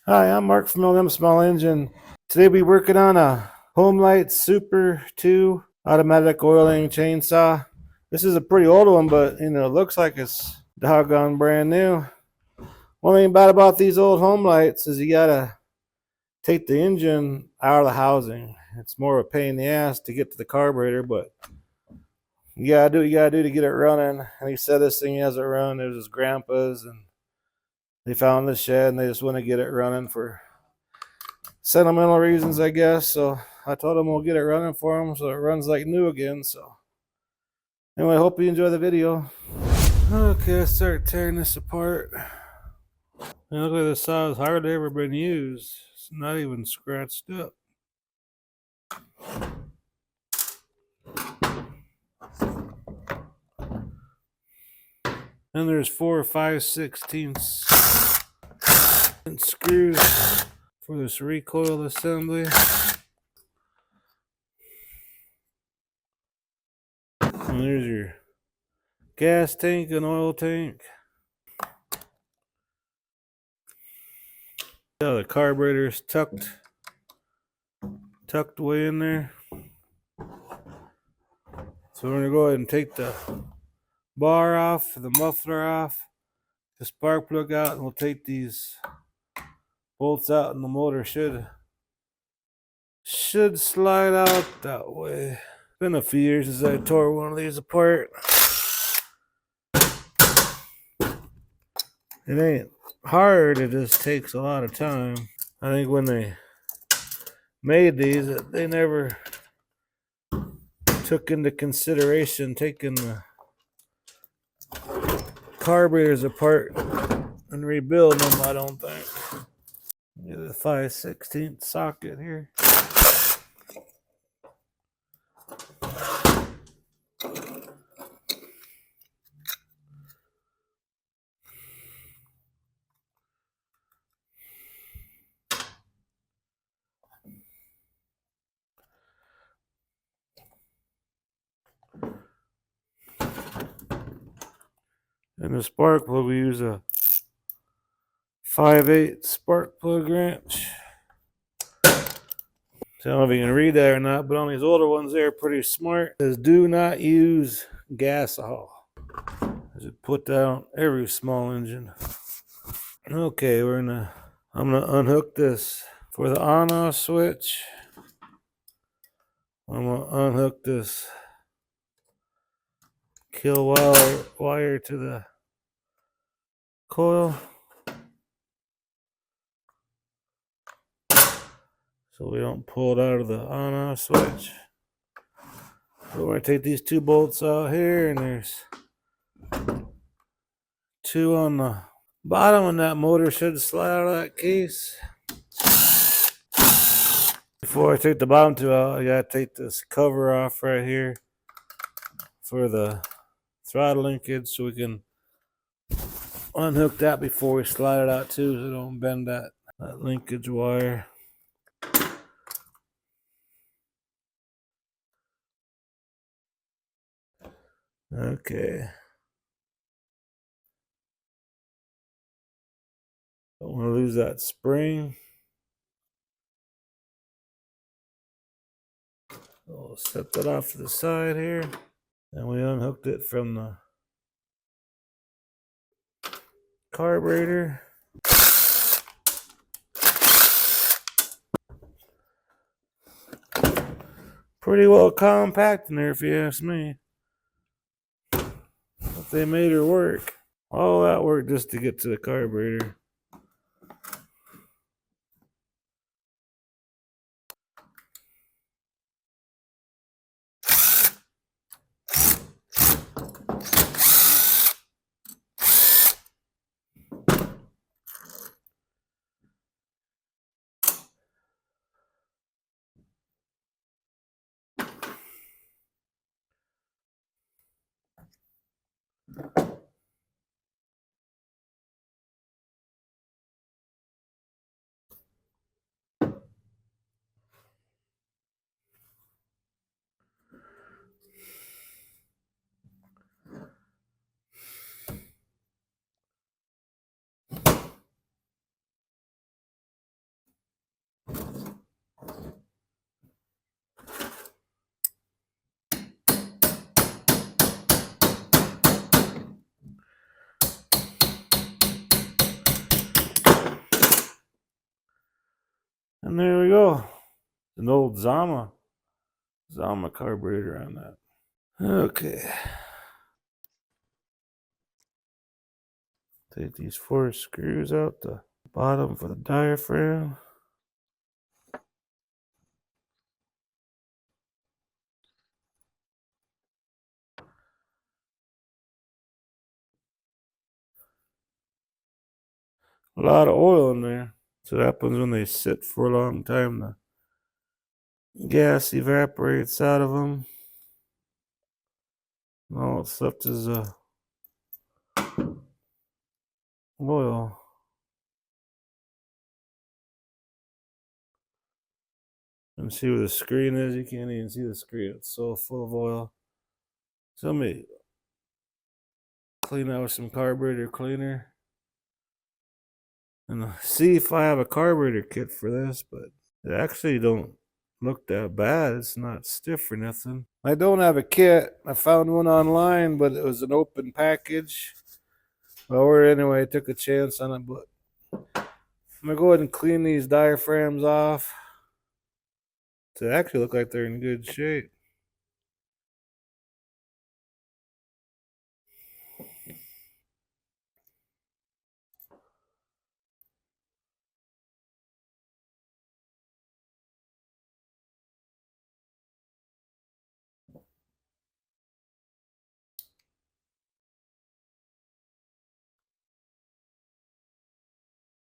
Hi, I'm Mark from LM Small Engine. Today we'll be working on a Homelite Super 2 automatic oiling chainsaw. This is a pretty old one, but it looks like it's doggone brand new. One thing bad about these old Homelites is you gotta take the engine out of the housing. It's more of a pain in the ass to get to the carburetor, but you gotta do what you gotta do to get it running. And he said this thing hasn't run. It was his grandpa's, and they found the shed and they just want to get it running for sentimental reasons, I guess. So I told him we'll get it running for him so it runs like new again. So anyway, I hope you enjoy the video. Okay, let's start tearing this apart. And look at the saw, it's hardly ever been used. It's not even scratched up. And there's 4 5/16 screws for this recoil assembly. And there's your gas tank and oil tank. Yeah, the carburetor is tucked away in there. So we're gonna go ahead and take the bar off, the muffler off, the spark plug out, and we'll take these bolts out, and the motor should slide out that way. It's been a few years since I tore one of these apart. It ain't hard, it just takes a lot of time. I think when they made these, they never took into consideration taking the carburetors apart and rebuilding them, I don't think. Get a 5/16 socket here. And the spark plug, we use a 5/8 spark plug wrench. So I don't know if you can read that or not, but on these older ones, they're pretty smart. It says, do not use gas oil. Just put that on every small engine. Okay, I'm gonna unhook this for the on-off switch. I'm gonna unhook this kill wire to the coil, so we don't pull it out of the on-off switch. So we're gonna take these 2 bolts out here, and there's 2 on the bottom, and that motor should slide out of that case. Before I take the bottom 2 out, I gotta take this cover off right here for the throttle linkage, so we can unhook that before we slide it out too, so don't bend that linkage wire. Okay. Don't want to lose that spring. We'll set that off to the side here. And we unhooked it from the carburetor. Pretty well compact in there, if you ask me. But they made her work. All that work just to get to the carburetor. And there we go. An old Zama carburetor on that. Okay. Take these 4 screws out the bottom for the diaphragm. A lot of oil in there. So that happens when they sit for a long time. The gas evaporates out of them. All it's left is oil. And see where the screen is? You can't even see the screen. It's so full of oil. So let me clean out with some carburetor cleaner. And see if I have a carburetor kit for this, but it actually don't look that bad. It's not stiff or nothing. I don't have a kit. I found one online, but it was an open package. Well, anyway, I took a chance on it, but I'm gonna go ahead and clean these diaphragms off. They actually look like they're in good shape.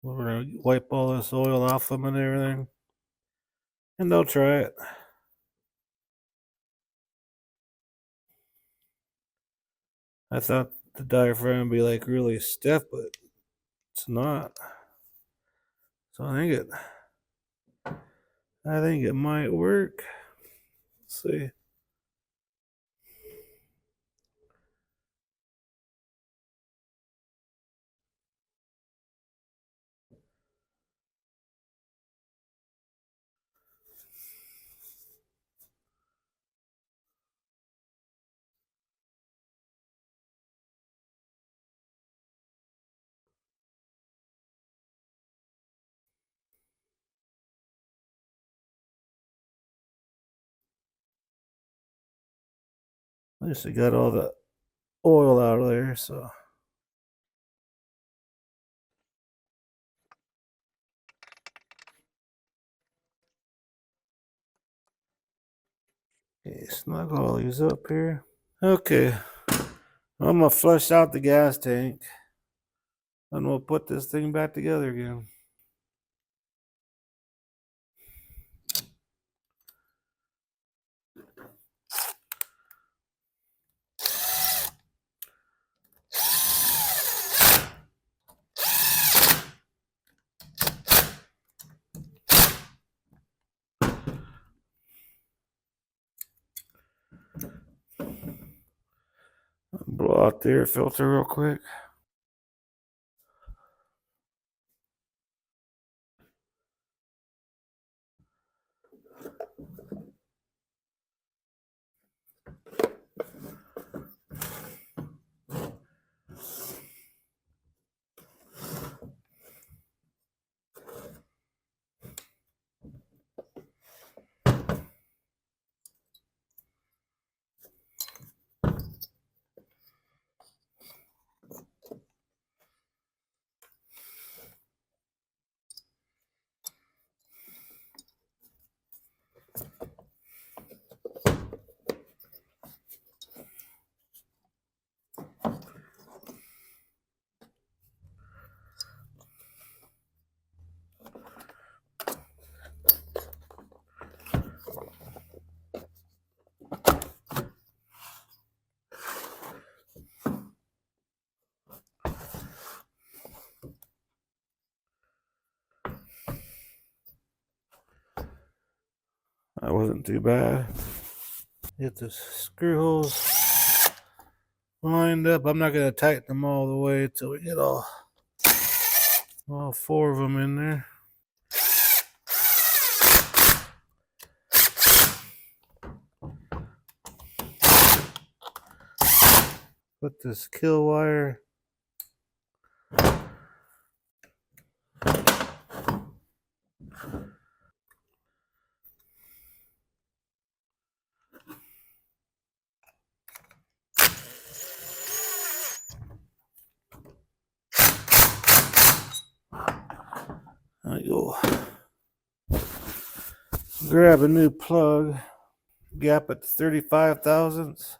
We're gonna wipe all this oil off them and everything, and they'll try it. I thought the diaphragm would be like really stiff, but it's not. So I think it might work. Let's see. At least I got all the oil out of there, so. Okay, snug all these up here. Okay, I'm gonna flush out the gas tank, and we'll put this thing back together again. Blow out the air filter real quick. That wasn't too bad. Get the screw holes lined up. I'm not gonna tighten them all the way until we get all 4 of them in there. Put this kill wire go grab a new plug. Gap at 35 thousandths.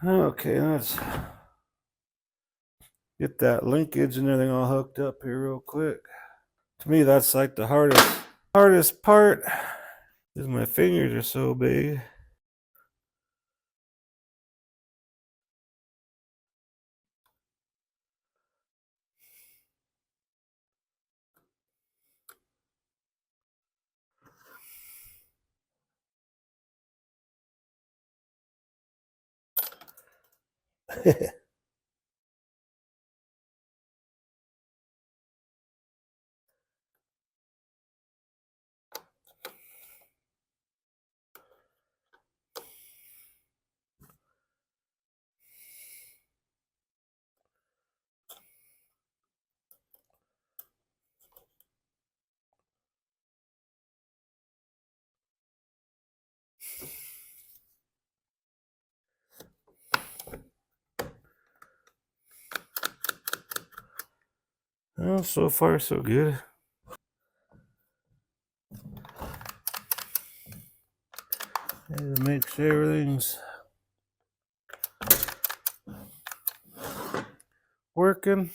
Okay, let's get that linkage and everything all hooked up here real quick. To me, that's like the hardest part, because my fingers are so big. Well, so far so good. To make sure everything's working.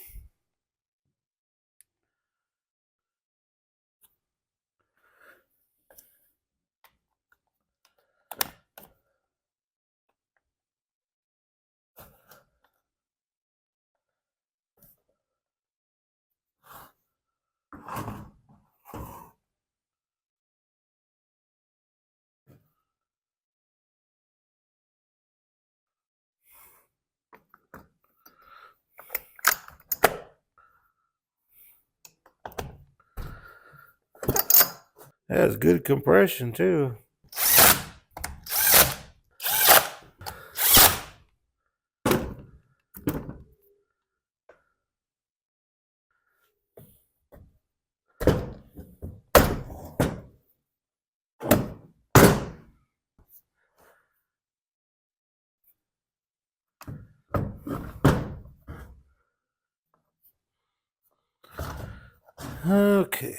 It has good compression too. Okay.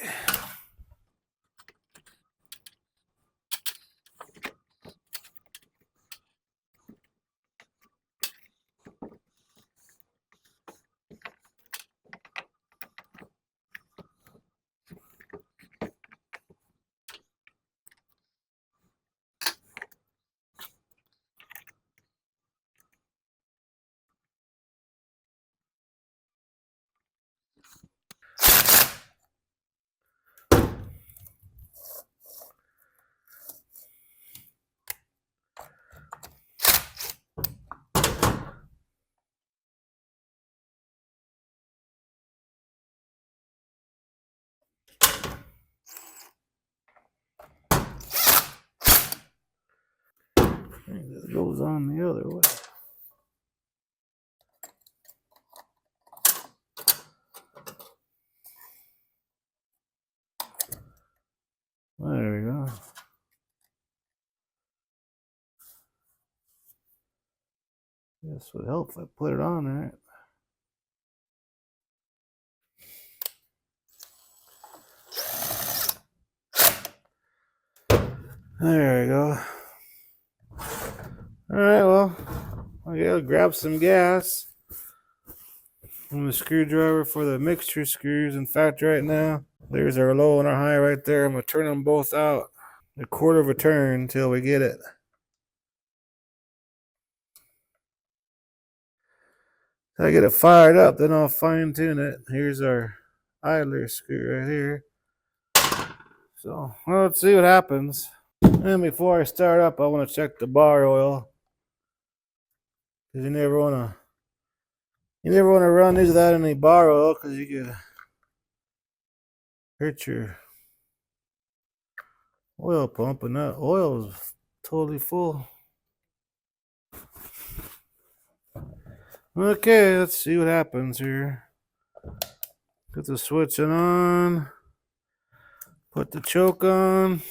It goes on the other way. There we go. This would help if I put it on right. There we go. Alright, well, I gotta grab some gas from the screwdriver for the mixture screws. In fact, right now, there's our low and our high right there. I'm gonna turn them both out a quarter of a turn until we get it. I get it fired up, then I'll fine tune it. Here's our idler screw right here. So, well, let's see what happens. And before I start up, I want to check the bar oil, because you never want to You never want to run these without any bar oil because you could hurt your oil pump, and that oil is totally full. Okay, let's see what happens here. Put the switch on. Put the choke on.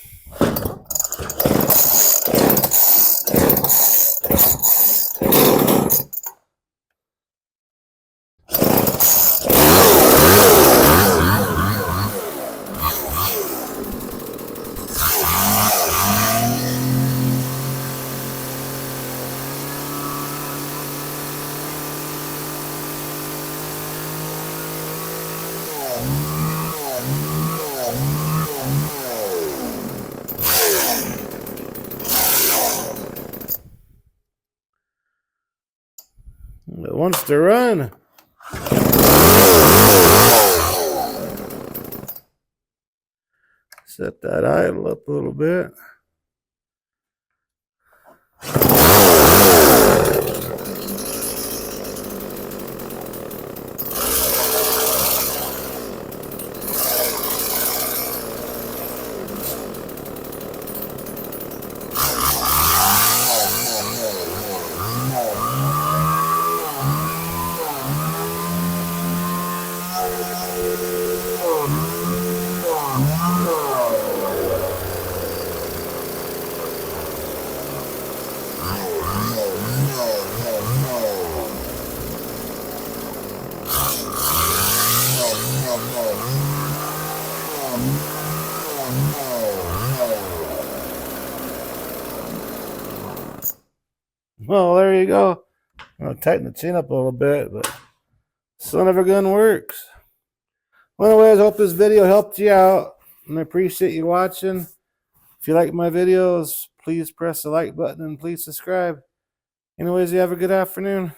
It wants to run. Set that idle up a little bit. Well, there you go. I'll tighten the chain up a little bit, but son of a gun works. Well, anyways, I hope this video helped you out, and I appreciate you watching. If you like my videos, please press the like button and please subscribe. Anyways, you have a good afternoon.